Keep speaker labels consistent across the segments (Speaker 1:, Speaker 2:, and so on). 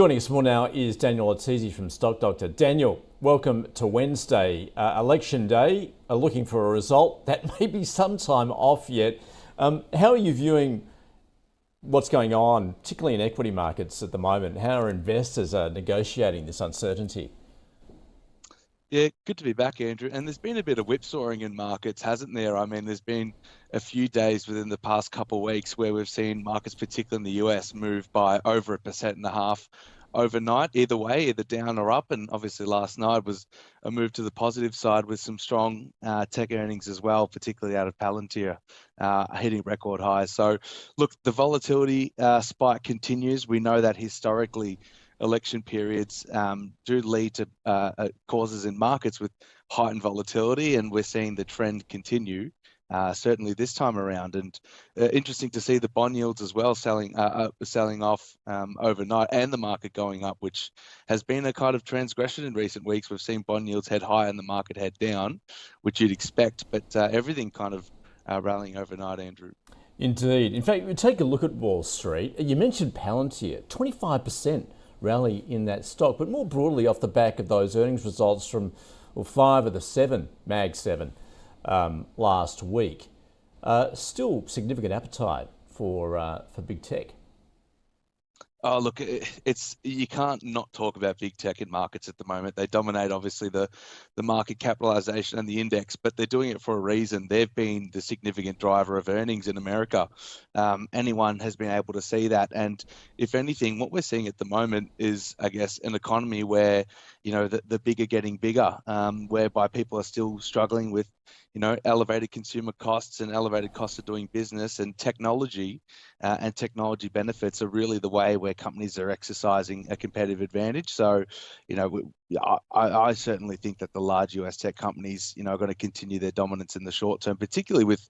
Speaker 1: Joining us more now is Daniel Artesi from Stock Doctor. Daniel, welcome to Wednesday. Election day, looking for a result that may be some time off yet. How are you viewing what's going on, particularly in equity markets at the moment? How are investors negotiating this uncertainty?
Speaker 2: Yeah, good to be back, Andrew. And there's been a bit of whipsawing in markets, hasn't there? I mean, there's been a few days within the past couple of weeks where we've seen markets, particularly in the US, move by over 1.5% overnight, either way, either down or up. And obviously last night was a move to the positive side with some strong tech earnings as well, particularly out of Palantir, hitting record highs. So look, the volatility spike continues. We know that historically election periods do lead to causes in markets with heightened volatility, and we're seeing the trend continue, certainly this time around. And interesting to see the bond yields as well selling off overnight, and the market going up, which has been a kind of transgression in recent weeks. We've seen bond yields head high and the market head down, which you'd expect, but everything kind of rallying overnight, Andrew.
Speaker 1: Indeed. In fact, we take a look at Wall Street. You mentioned Palantir, 25% rally in that stock, but more broadly off the back of those earnings results from 5 of the 7, Mag 7, last week. Still significant appetite for big tech.
Speaker 2: Oh, look, it's you can't not talk about big tech in markets at the moment. They dominate, obviously, the market capitalization and the index, but they're doing it for a reason. They've been the significant driver of earnings in America. Anyone has been able to see that. And if anything, what we're seeing at the moment is, I guess, an economy where, the big are getting bigger, whereby people are still struggling with, elevated consumer costs and elevated costs of doing business, and technology benefits are really the way where companies are exercising a competitive advantage. So, I certainly think that the large US tech companies, are going to continue their dominance in the short term, particularly with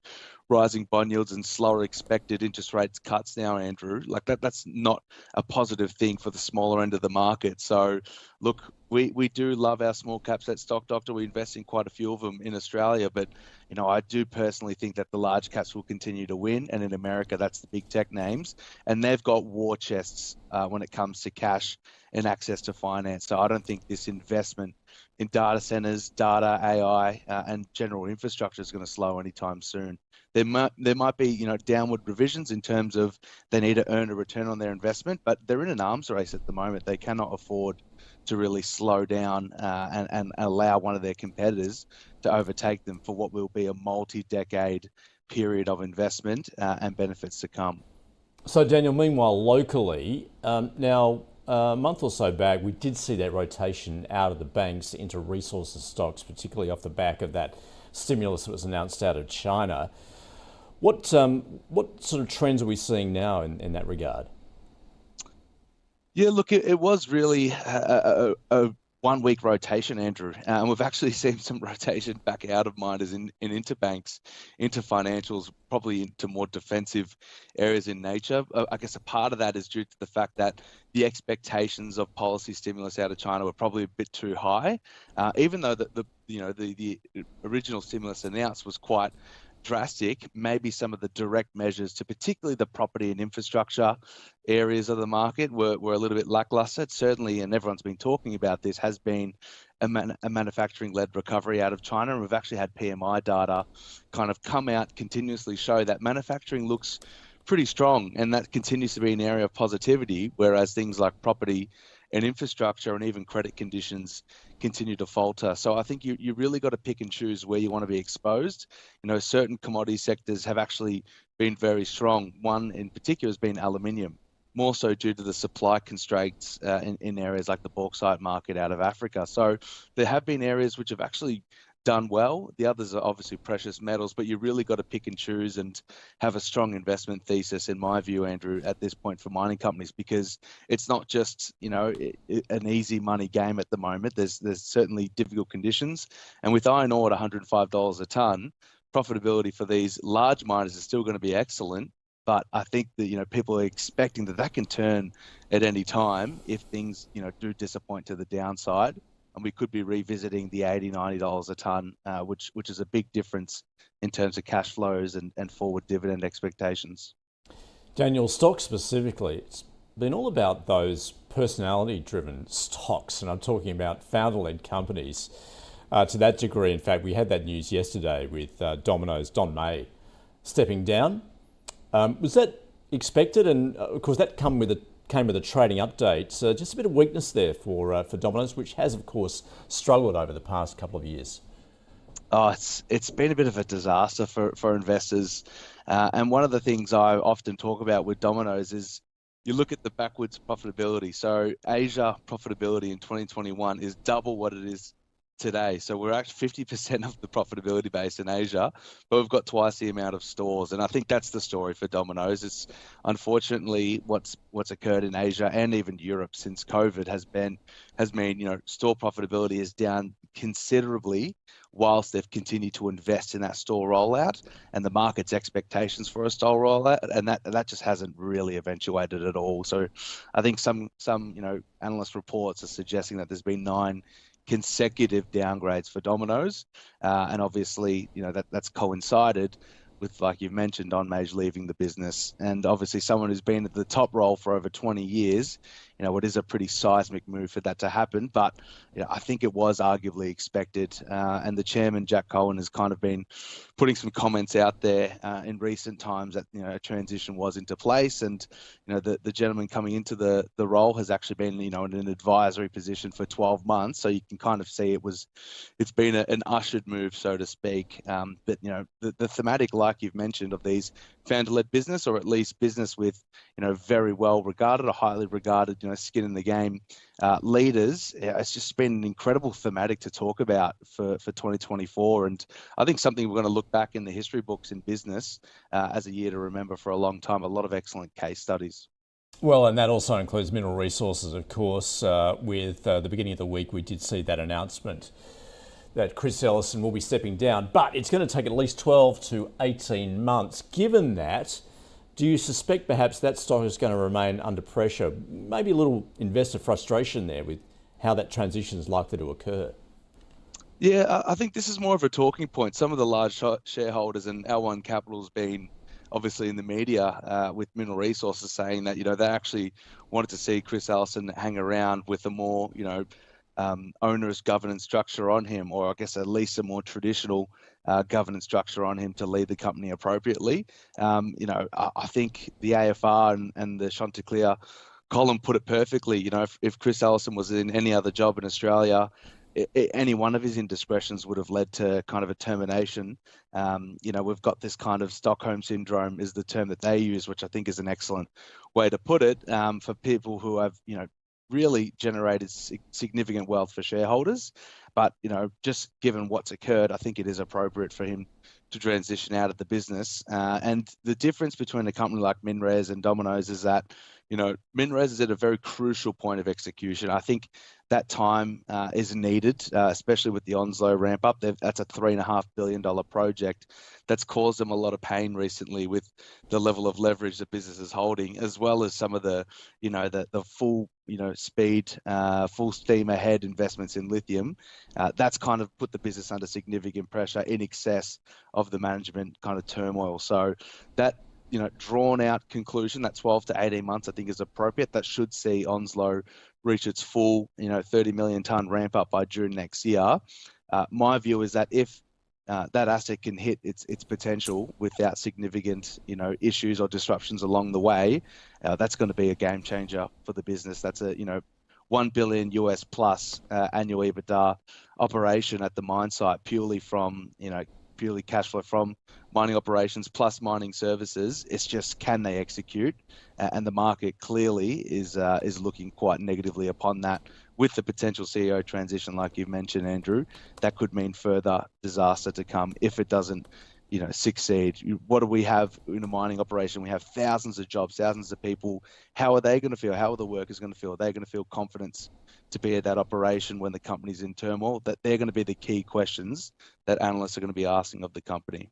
Speaker 2: rising bond yields and slower expected interest rates cuts now, Andrew. Like that's not a positive thing for the smaller end of the market. So look, we do love our small caps at Stock Doctor. We invest in quite a few of them in Australia, but I do personally think that the large caps will continue to win, and in America, that's the big tech names, and they've got war chests when it comes to cash and access to finance. So I don't think this investment in data centers, data, AI, and general infrastructure is going to slow anytime soon. There might be downward revisions in terms of they need to earn a return on their investment, but they're in an arms race at the moment. They cannot afford to really slow down and allow one of their competitors to overtake them for what will be a multi-decade period of investment and benefits to come.
Speaker 1: So Daniel, meanwhile, locally, now a month or so back, we did see that rotation out of the banks into resources stocks, particularly off the back of that stimulus that was announced out of China. What sort of trends are we seeing now in that regard?
Speaker 2: Yeah, look, it was really a 1 week rotation, Andrew, and we've actually seen some rotation back out of miners in interbanks, into financials, probably into more defensive areas in nature. I guess a part of that is due to the fact that the expectations of policy stimulus out of China were probably a bit too high, even though the original stimulus announced was quite drastic. Maybe some of the direct measures to particularly the property and infrastructure areas of the market were a little bit lackluster. Certainly, and everyone's been talking about this, has been a manufacturing-led recovery out of China. And we've actually had PMI data kind of come out, continuously show that manufacturing looks pretty strong, and that continues to be an area of positivity, whereas things like property and infrastructure and even credit conditions continue to falter. So I think you really got to pick and choose where you want to be exposed. Certain commodity sectors have actually been very strong. One in particular has been aluminium, more so due to the supply constraints in areas like the bauxite market out of Africa. So there have been areas which have actually done well. The others are obviously precious metals, but you really got to pick and choose and have a strong investment thesis, in my view, Andrew, at this point for mining companies, because it's not just an easy money game at the moment. There's certainly difficult conditions, and with iron ore at $105 a ton, profitability for these large miners is still going to be excellent. But I think that people are expecting that can turn at any time if things do disappoint to the downside. And we could be revisiting the $80, $90 a ton, which is a big difference in terms of cash flows and forward dividend expectations.
Speaker 1: Daniel, stock specifically, it's been all about those personality-driven stocks, and I'm talking about founder-led companies. To that degree, in fact, we had that news yesterday with Domino's Don May stepping down. Was that expected? And of course, that came with a trading update. So just a bit of weakness there for Domino's, which has, of course, struggled over the past couple of years.
Speaker 2: Oh, it's been a bit of a disaster for investors. And one of the things I often talk about with Domino's is you look at the backwards profitability. So Asia profitability in 2021 is double what it is today. So we're actually 50% of the profitability base in Asia, but we've got twice the amount of stores. And I think that's the story for Domino's. It's unfortunately what's occurred in Asia and even Europe since COVID has mean store profitability is down considerably whilst they've continued to invest in that store rollout and the market's expectations for a store rollout, and that just hasn't really eventuated at all. So I think some analyst reports are suggesting that there's been 9 consecutive downgrades for Domino's, and obviously that's coincided with, like you've mentioned, Don Mage leaving the business, and obviously someone who's been at the top role for over 20 years. It is a pretty seismic move for that to happen, but I think it was arguably expected. And the chairman, Jack Cohen, has kind of been putting some comments out there in recent times that a transition was into place, and the gentleman coming into the role has actually been in an advisory position for 12 months, so you can kind of see it's been an ushered move, so to speak. But the thematic, like you've mentioned, of these founder-led business, or at least business with very well regarded or highly regarded skin in the game leaders, it's just been an incredible thematic to talk about for 2024, and I think something we're going to look back in the history books in business as a year to remember for a long time. A lot of excellent case studies.
Speaker 1: Well, and that also includes mineral resources, of course. With the beginning of the week, we did see that announcement that Chris Ellison will be stepping down, but it's going to take at least 12 to 18 months. Given that, do you suspect perhaps that stock is going to remain under pressure? Maybe a little investor frustration there with how that transition is likely to occur.
Speaker 2: Yeah, I think this is more of a talking point. Some of the large shareholders, and L1 Capital's been obviously in the media with mineral resources saying that they actually wanted to see Chris Ellison hang around with a more onerous governance structure on him, or I guess at least a more traditional governance structure on him to lead the company appropriately. I think the AFR and the Chanticleer column put it perfectly. If Chris Ellison was in any other job in Australia, any one of his indiscretions would have led to kind of a termination. We've got this kind of Stockholm syndrome is the term that they use, which I think is an excellent way to put it, for people who have, really generated significant wealth for shareholders. But, just given what's occurred, I think it is appropriate for him to transition out of the business. And the difference between a company like MinRes and Domino's is that, MinRes is at a very crucial point of execution. I think that time is needed, especially with the Onslow ramp up. That's a $3.5 billion project that's caused them a lot of pain recently with the level of leverage the business is holding, as well as some of the full speed, full steam ahead investments in lithium. That's kind of put the business under significant pressure in excess of the management kind of turmoil. So that drawn out conclusion, that 12 to 18 months, I think is appropriate. That should see Onslow reach its full 30 million ton ramp up by June next year. My view is that if that asset can hit its potential without significant issues or disruptions along the way, that's going to be a game changer for the business. That's a $1 billion US plus annual EBITDA operation at the mine site, purely cash flow from mining operations plus mining services. It's just, can they execute? And the market clearly is looking quite negatively upon that, with the potential CEO transition, like you mentioned, Andrew. That could mean further disaster to come if it doesn't succeed. What do we have in a mining operation? We have thousands of jobs, thousands of people. How are they going to feel? How are the workers going to feel? Are they going to feel confidence to be at that operation when the company's in turmoil? That they're going to be the key questions that analysts are going to be asking of the company.